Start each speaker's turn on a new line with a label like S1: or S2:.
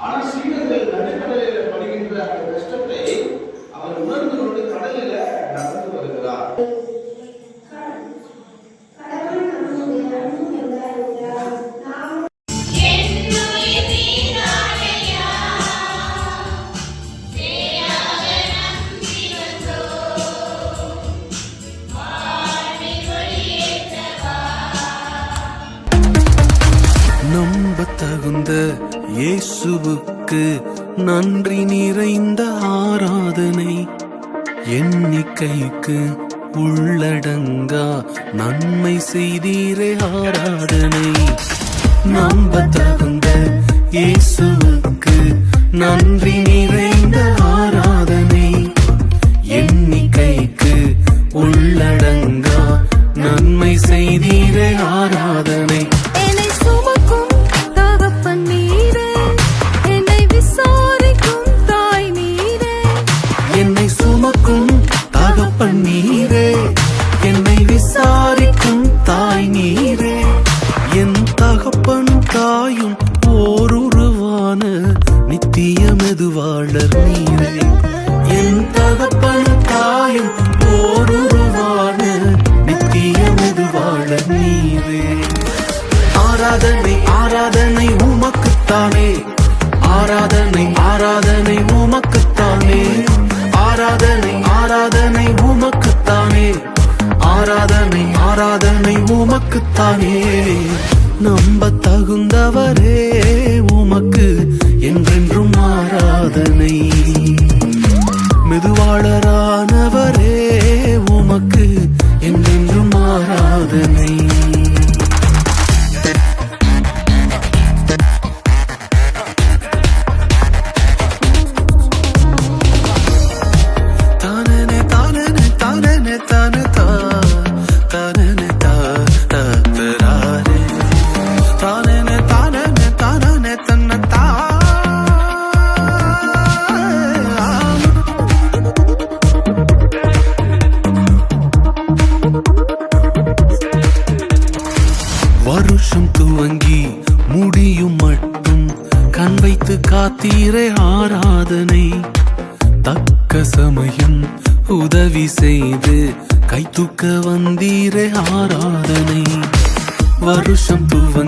S1: ஆனால் சீடர்கள் நடுக்கடலில் படுகின்ற அந்த கஷ்டத்தை அவர் உணர்ந்து கொண்டு கடலில் நடந்து வருகிறார்.
S2: நம்ப தகுந்த இயேசுவுக்கு நன்றி நிறைந்த ஆராதனை, எண்ணிக்கைக்கு உள்ளடங்கா நன்மை செய்தீரே ஆராதனை. நம்ப தகுந்த இயேசுவுக்கு நன்றி நிறைந்த ஆராதனை, எண்ணிக்கைக்கு உள்ளடங்கா நன்மை செய்தீரே ஆராதனை. நீரே என்னை விசாரிக்கும் தாய் நீரே, என் தகப்பன் தாயும் ஓருருவான நித்திய மெதுவாளர் நீரே. என் தகப்பன் தாயும் ஓருருவான நித்திய மெதுவாளர் நீரே. ஆராதனை ஆராதனை உமக்குத்தானே, ஆராதனை ஆராதனை உமக்குத்தானே, ஆராதனை ஆராதனை உமக்குத்தானே, ஆராதனை ஆராதனை உமக்குத்தானே. நம்ப தகுந்தவரே உமக்கு என்றென்றும் ஆராதனை, மெதுவாளரானவரே உமக்கு என்றென்றும் ஆராதனை. வருஷம் துவங்கி முடியும் மட்டும் கண் வைத்து காத்தீரே ஆராதனை, தக்க சமயம் உதவி செய்து கை தூக்க வந்தீரே ஆராதனை. வருஷம் துவங்கி